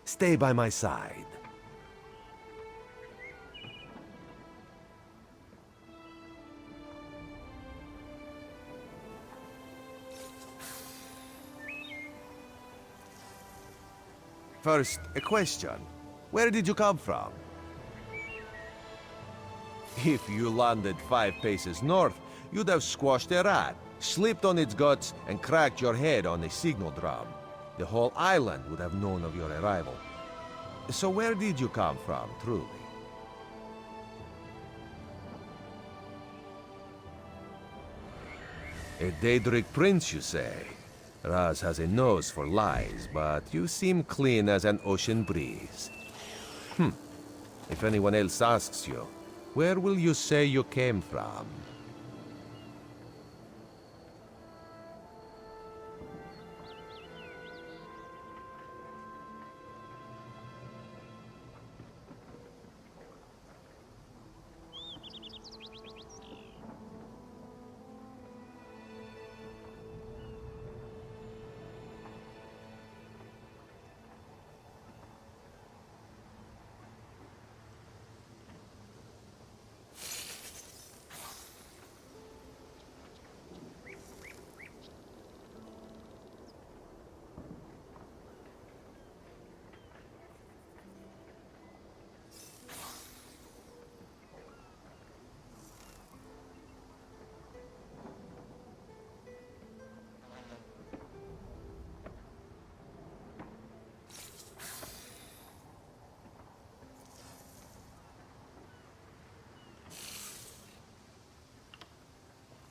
Stay by my side. First, a question. Where did you come from? If you landed 5 paces north, you'd have squashed a rat, slipped on its guts, and cracked your head on a signal drum. The whole island would have known of your arrival. So where did you come from, truly? A Daedric prince, you say? Raz has a nose for lies, but you seem clean as an ocean breeze. If anyone else asks you, where will you say you came from?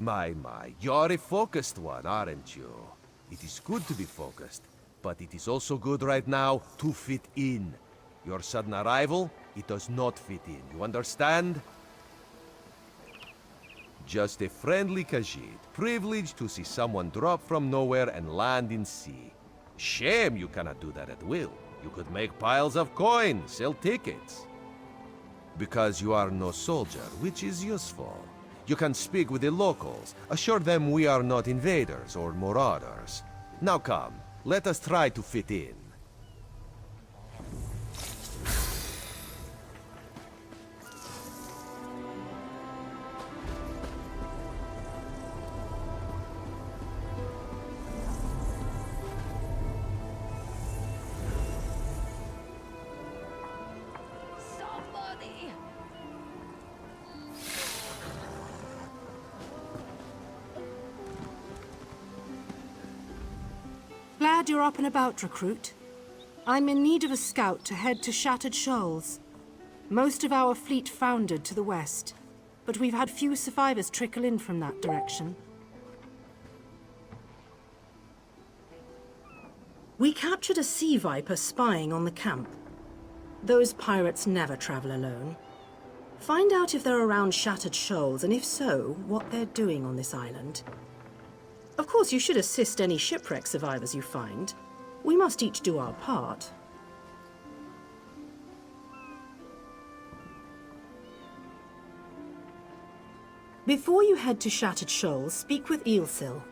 My, you're a focused one, aren't you? It is good to be focused, but it is also good right now to fit in. Your sudden arrival, it does not fit in, you understand? Just a friendly Khajiit, privileged to see someone drop from nowhere and land in sea. Shame you cannot do that at will. You could make piles of coins, sell tickets. Because you are no soldier, which is useful. You can speak with the locals, assure them we are not invaders or marauders. Now come, let us try to fit in. Glad you're up and about, recruit. I'm in need of a scout to head to Shattered Shoals. Most of our fleet foundered to the west, but we've had few survivors trickle in from that direction. We captured a sea viper spying on the camp. Those pirates never travel alone. Find out if they're around Shattered Shoals, and if so, what they're doing on this island. Of course, you should assist any shipwreck survivors you find. We must each do our part. Before you head to Shattered Shoals, speak with Eelsil.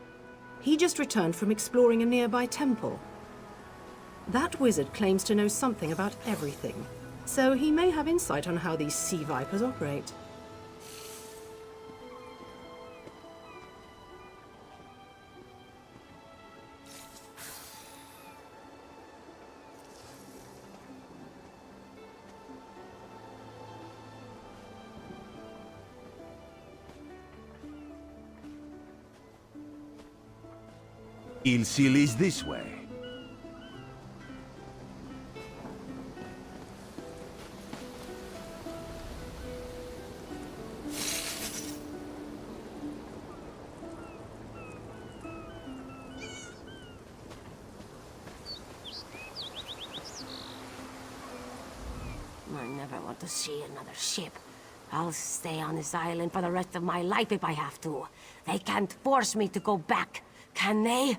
He just returned from exploring a nearby temple. That wizard claims to know something about everything, so he may have insight on how these sea vipers operate. Ilsil is this way. I never want to see another ship. I'll stay on this island for the rest of my life if I have to. They can't force me to go back, can they?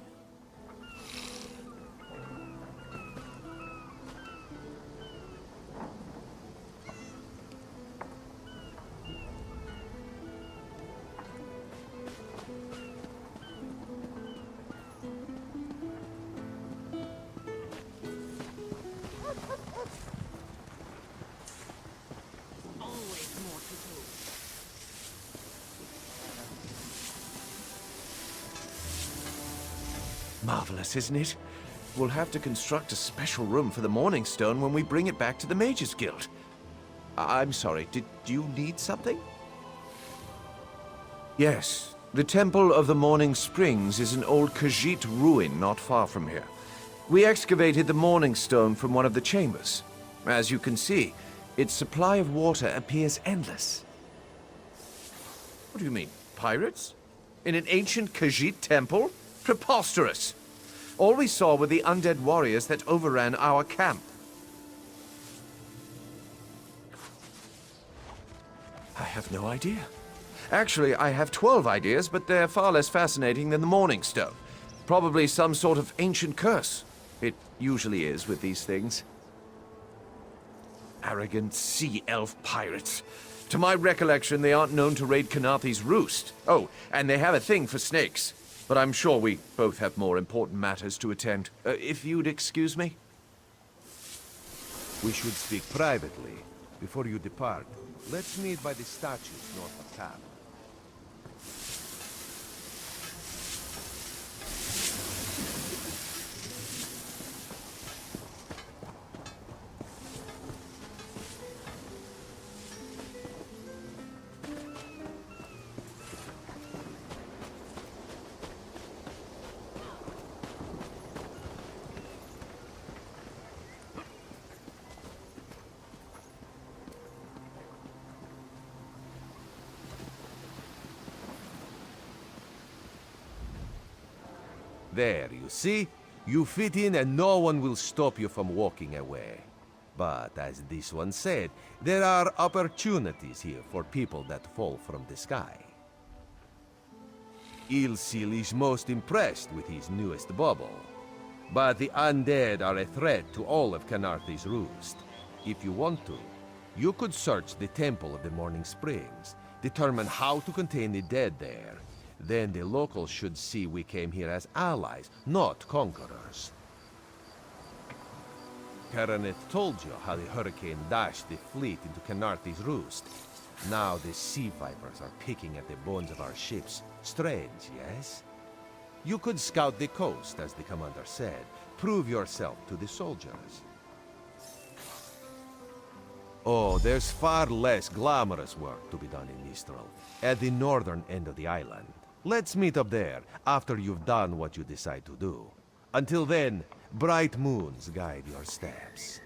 Marvelous, isn't it? We'll have to construct a special room for the Morning Stone when we bring it back to the Mages Guild. I'm sorry, did you need something? Yes, the Temple of the Morning Springs is an old Khajiit ruin not far from here. We excavated the Morning Stone from one of the chambers. As you can see, its supply of water appears endless. What do you mean, pirates? In an ancient Khajiit temple? Preposterous! All we saw were the undead warriors that overran our camp. I have no idea. Actually, I have 12 ideas, but they're far less fascinating than the Morning Stone. Probably some sort of ancient curse. It usually is with these things. Arrogant sea elf pirates. To my recollection, they aren't known to raid Kanathi's roost. Oh, and they have a thing for snakes. But I'm sure we both have more important matters to attend. If you'd excuse me? We should speak privately before you depart. Let's meet by the statues north of town. There, you see? You fit in and no one will stop you from walking away. But as this one said, there are opportunities here for people that fall from the sky. Ilsil is most impressed with his newest bauble. But the undead are a threat to all of Kanathi's roost. If you want to, you could search the Temple of the Morning Springs, determine how to contain the dead there. Then the locals should see we came here as allies, not conquerors. Karanet told you how the hurricane dashed the fleet into Kanathi's roost. Now the sea vipers are picking at the bones of our ships. Strange, yes? You could scout the coast, as the commander said. Prove yourself to the soldiers. Oh, there's far less glamorous work to be done in Mistral, at the northern end of the island. Let's meet up there, after you've done what you decide to do. Until then, bright moons guide your steps.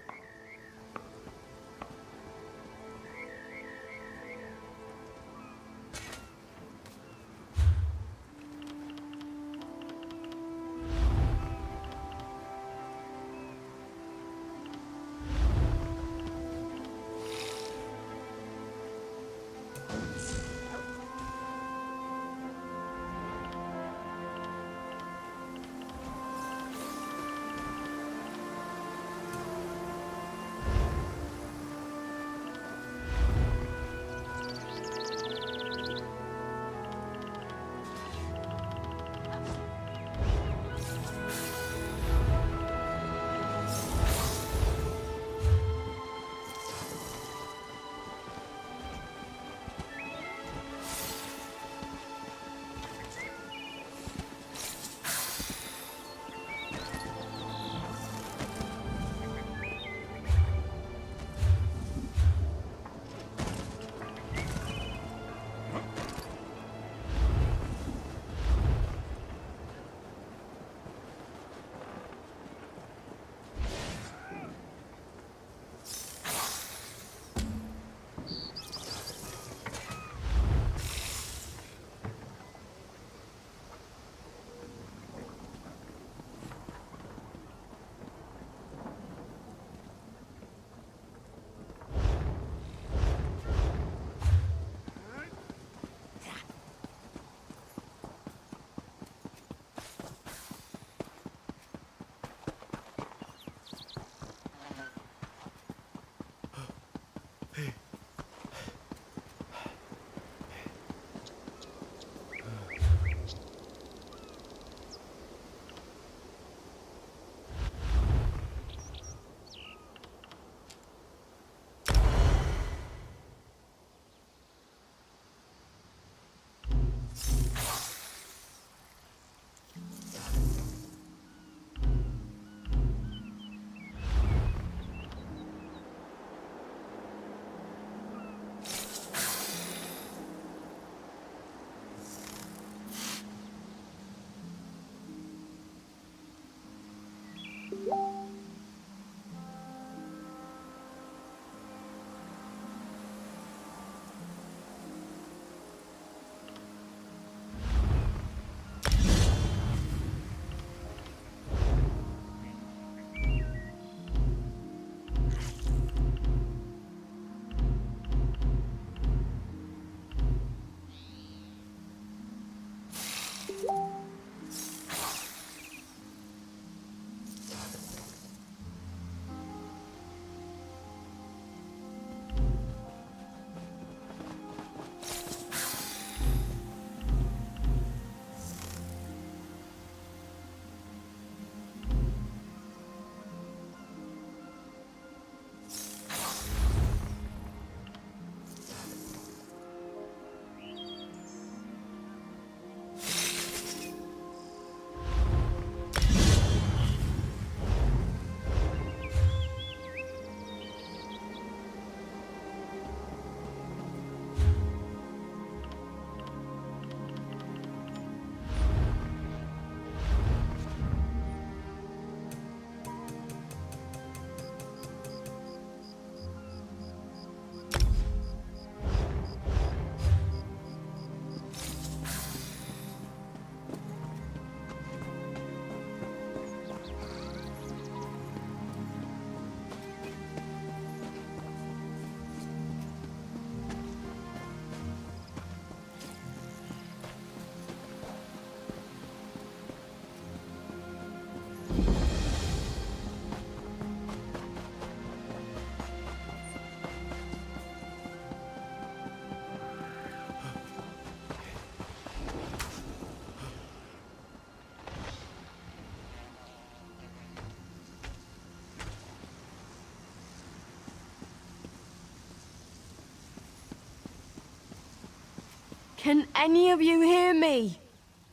Can any of you hear me?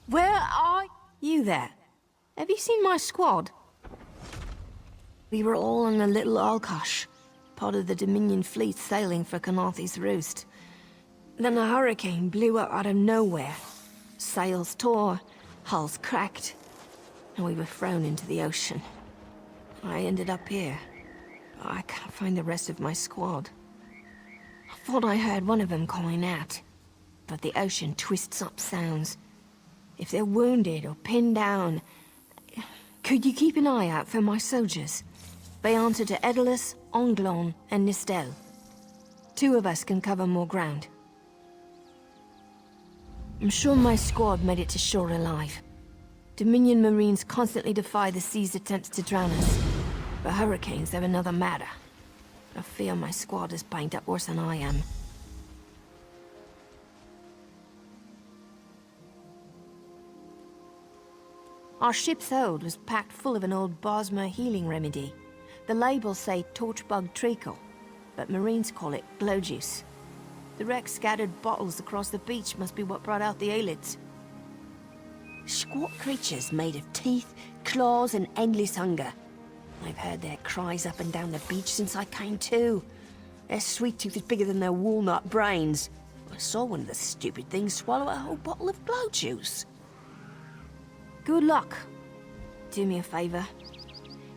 Where are you there? Have you seen my squad? We were all on a little Alkosh, part of the Dominion fleet sailing for Canarthy's Roost. Then a hurricane blew up out of nowhere. Sails tore, hulls cracked, and we were thrown into the ocean. I ended up here. I can't find the rest of my squad. I thought I heard one of them calling out, but the ocean twists up sounds. If they're wounded or pinned down, could you keep an eye out for my soldiers? They answer to Edalus, Onglon, and Nistel. 2 of us can cover more ground. I'm sure my squad made it to shore alive. Dominion Marines constantly defy the sea's attempts to drown us. But hurricanes are another matter. I fear my squad is banged up worse than I am. Our ship's hold was packed full of an old Bosmer healing remedy. The labels say torchbug treacle, but Marines call it glow juice. The wreck scattered bottles across the beach must be what brought out the Aelids. Squat creatures made of teeth, claws, and endless hunger. I've heard their cries up and down the beach since I came to. Their sweet tooth is bigger than their walnut brains. I saw one of the stupid things swallow a whole bottle of glow juice. Good luck. Do me a favor.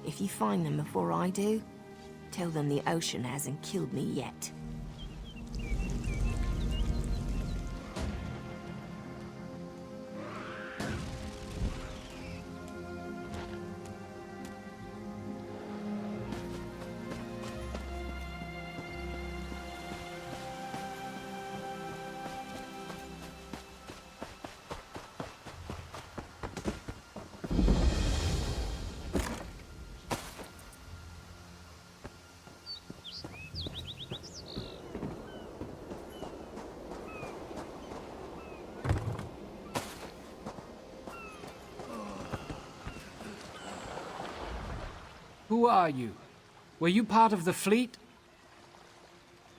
If you find them before I do, tell them the ocean hasn't killed me yet. Who are you? Were you part of the fleet?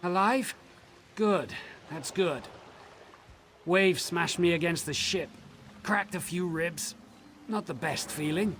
Alive? Good. That's good. Wave smashed me against the ship. Cracked a few ribs. Not the best feeling.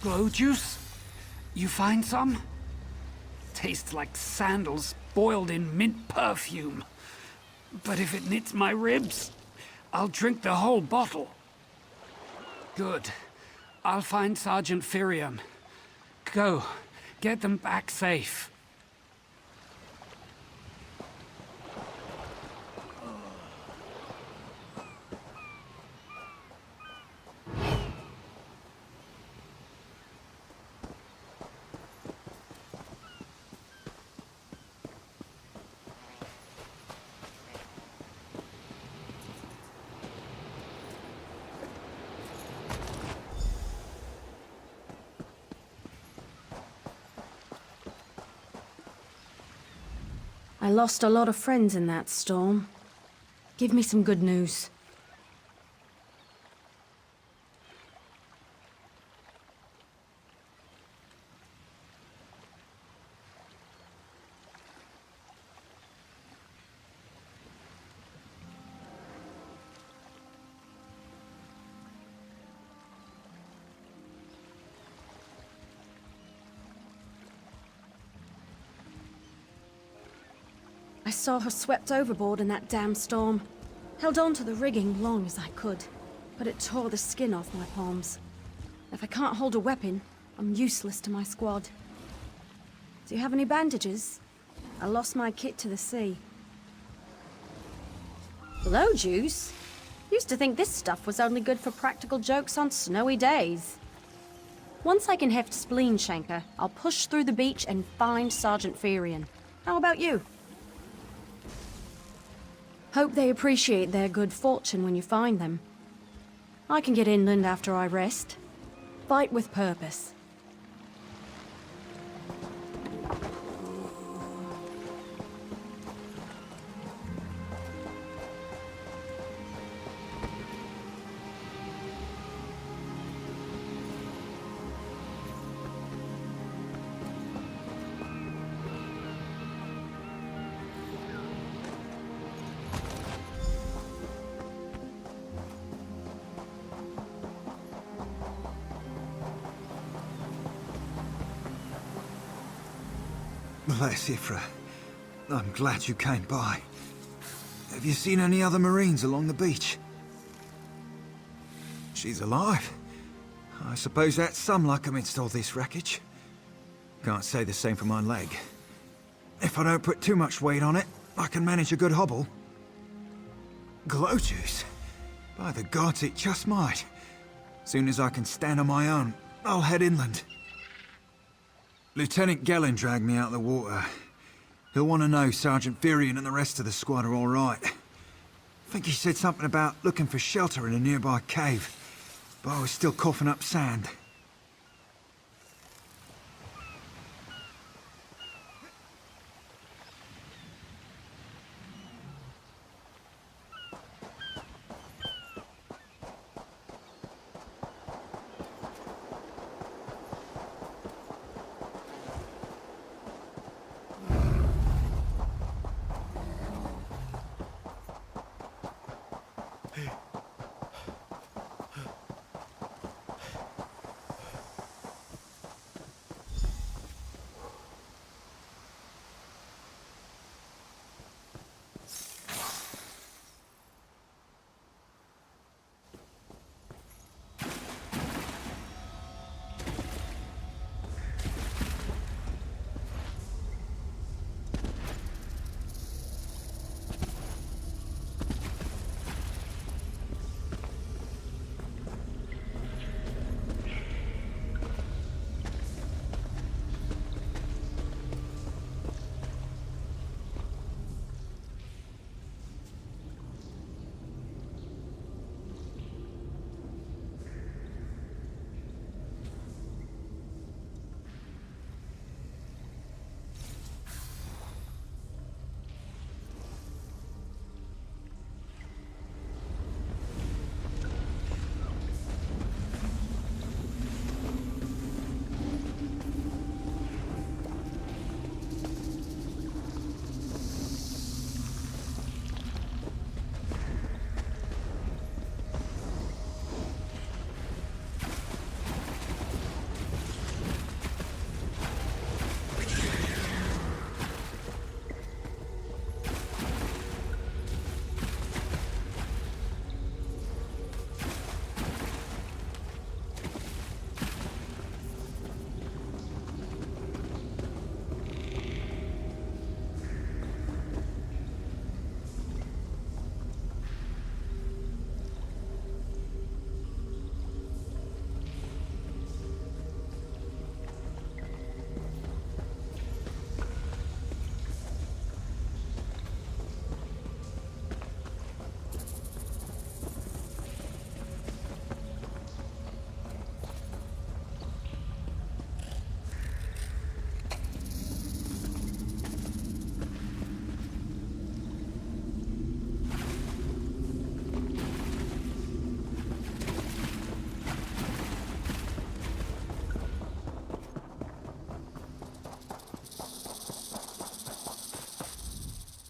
Glow juice? You find some? Tastes like sandals boiled in mint perfume. But if it knits my ribs, I'll drink the whole bottle. Good. I'll find Sergeant Firion. Go. Get them back safe. I lost a lot of friends in that storm. Give me some good news. I saw her swept overboard in that damn storm. Held on to the rigging long as I could, but it tore the skin off my palms. If I can't hold a weapon, I'm useless to my squad. Do you have any bandages? I lost my kit to the sea. Blow juice? Used to think this stuff was only good for practical jokes on snowy days. Once I can heft Spleen Shanker, I'll push through the beach and find Sergeant Ferian. How about you? Hope they appreciate their good fortune when you find them. I can get inland after I rest. Fight with purpose. Bless Ifra. I'm glad you came by. Have you seen any other Marines along the beach? She's alive. I suppose that's some luck amidst all this wreckage. Can't say the same for my leg. If I don't put too much weight on it, I can manage a good hobble. Glow juice? By the gods, it just might. Soon as I can stand on my own, I'll head inland. Lieutenant Gellin dragged me out of the water. He'll want to know Sergeant Ferian and the rest of the squad are all right. I think he said something about looking for shelter in a nearby cave, but I was still coughing up sand.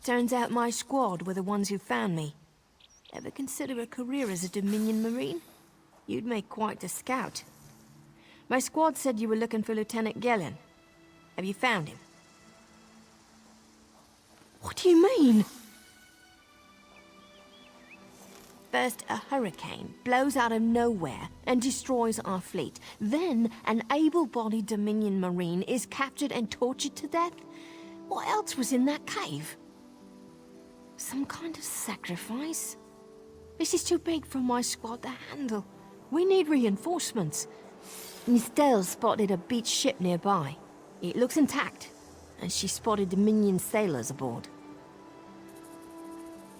Turns out my squad were the ones who found me. Ever consider a career as a Dominion Marine? You'd make quite a scout. My squad said you were looking for Lieutenant Gellin. Have you found him? What do you mean? First, a hurricane blows out of nowhere and destroys our fleet. Then, an able-bodied Dominion Marine is captured and tortured to death? What else was in that cave? Some kind of sacrifice? This is too big for my squad to handle. We need reinforcements. Estelle spotted a beached ship nearby. It looks intact, and she spotted Dominion sailors aboard.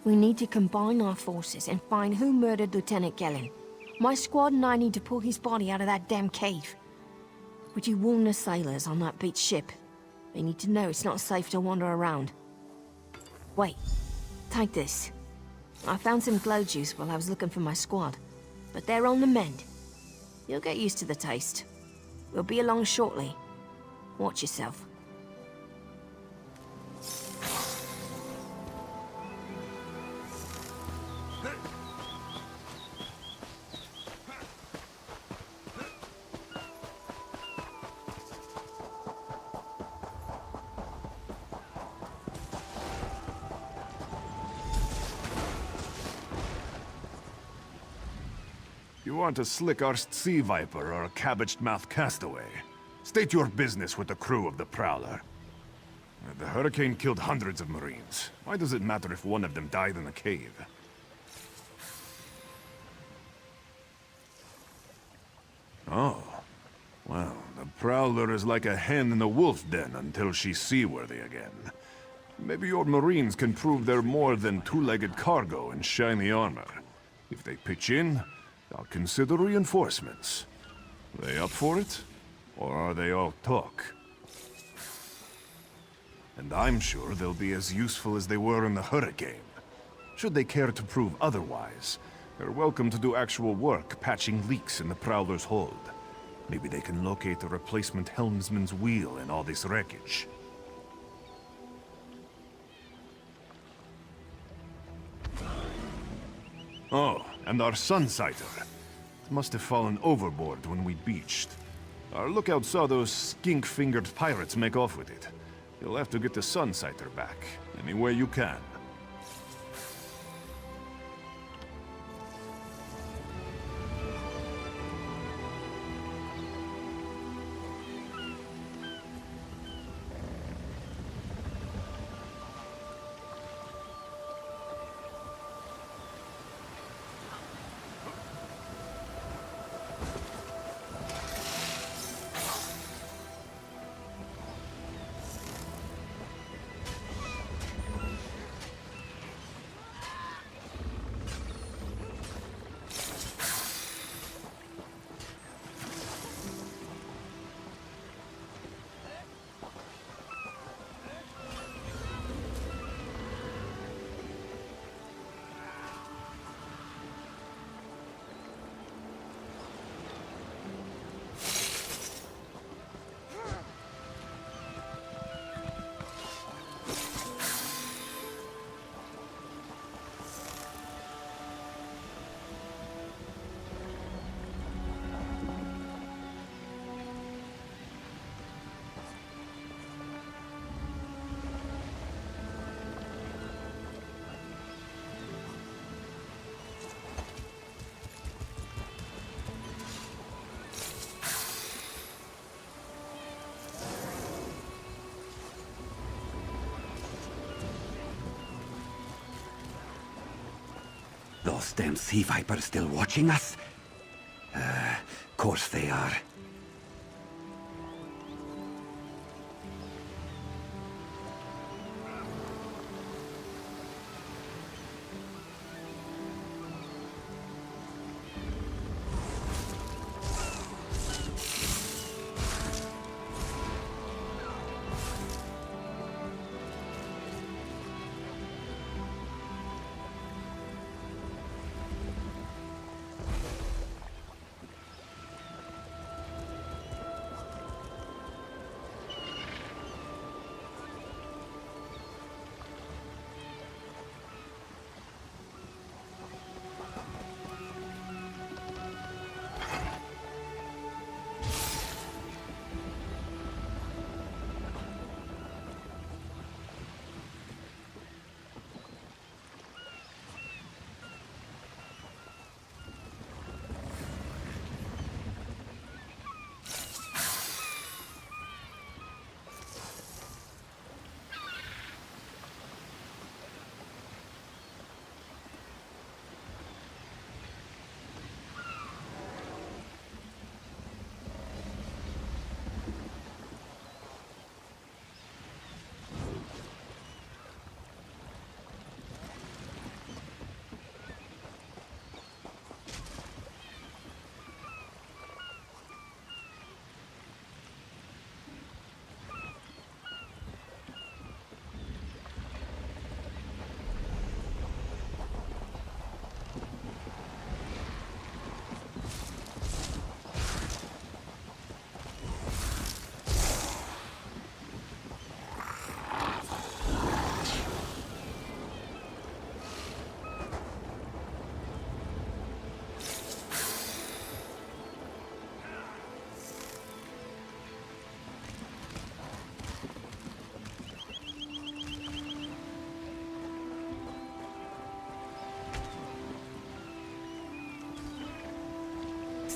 We need to combine our forces and find who murdered Lieutenant Gellin. My squad and I need to pull his body out of that damn cave. Would you warn the sailors on that beached ship? They need to know it's not safe to wander around. Wait, take this. I found some glow juice while I was looking for my squad, but they're on the mend. You'll get used to the taste. We'll be along shortly. Watch yourself. You want a slick-arsed sea viper or a cabbage-mouthed castaway? State your business with the crew of the Prowler. The hurricane killed hundreds of Marines. Why does it matter if one of them died in the cave? Oh. Well, the Prowler is like a hen in a wolf den until she's seaworthy again. Maybe your Marines can prove they're more than two-legged cargo in shiny armor. If they pitch in, I'll consider reinforcements. They up for it? Or are they all talk? And I'm sure they'll be as useful as they were in the hurricane. Should they care to prove otherwise, they're welcome to do actual work patching leaks in the Prowler's hold. Maybe they can locate a replacement helmsman's wheel in all this wreckage. Oh, and our Sunsighter. It must have fallen overboard when we beached. Our lookout saw those skink-fingered pirates make off with it. You'll have to get the Sunsighter back, any way you can. Those damn sea vipers still watching us? Course they are.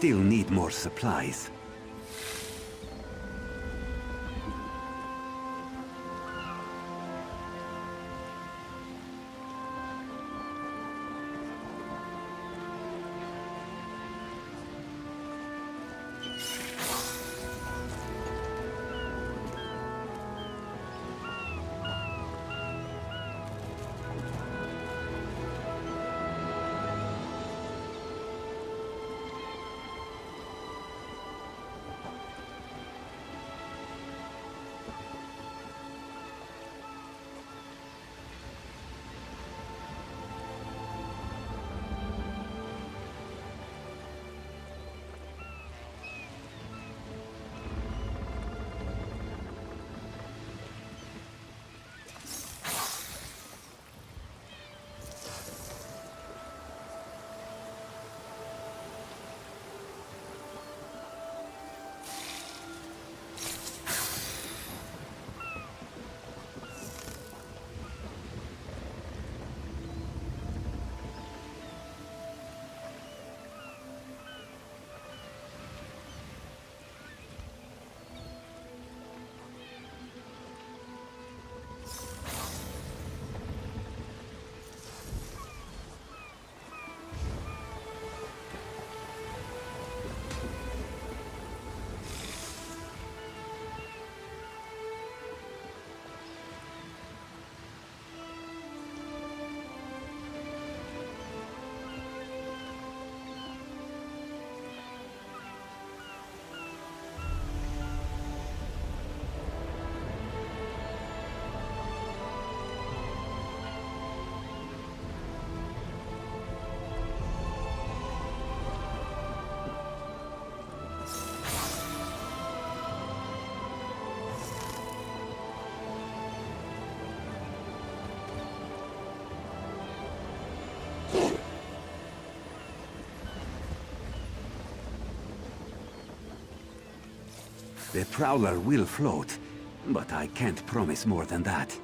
still need more supplies. The Prowler will float, but I can't promise more than that.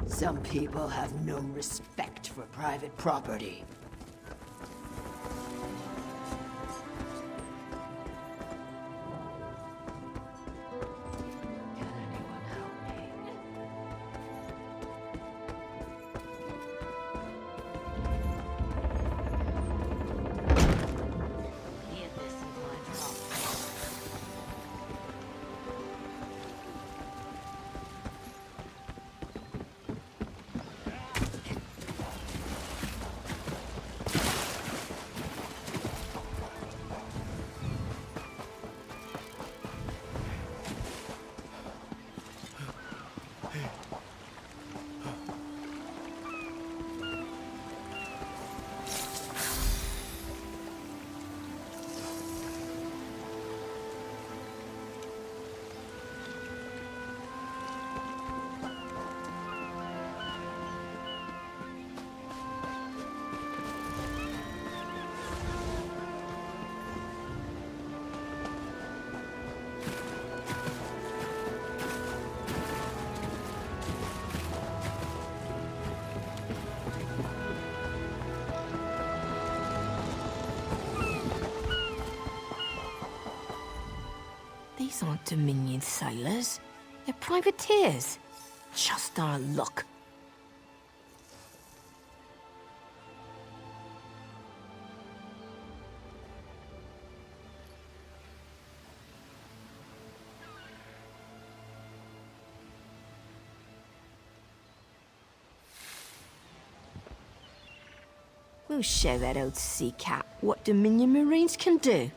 Some people have no respect for private property. Can anyone help me? Here, this is my drop. not Dominion sailors. They're privateers. Just our luck. We'll show that old sea cat what Dominion Marines can do.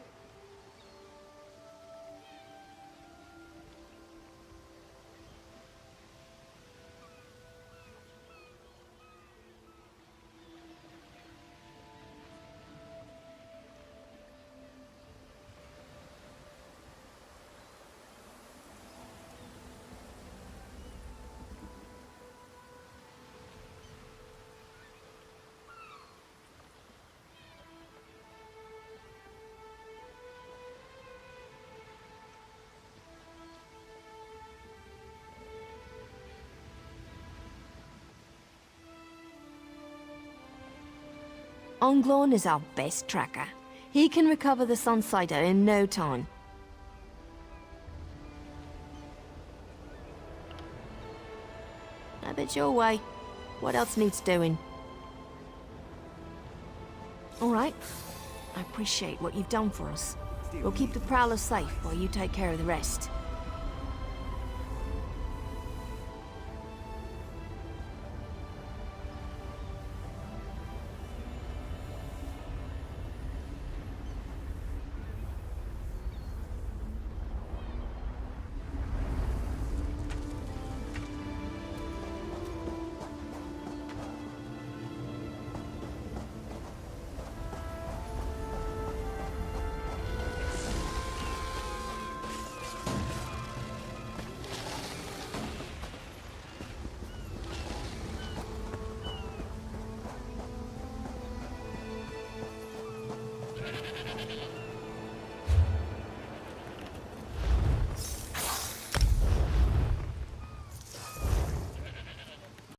Onglon is our best tracker. He can recover the Sunsider in no time. Have it your way. What else needs doing? All right. I appreciate what you've done for us. We'll keep the Prowler safe while you take care of the rest.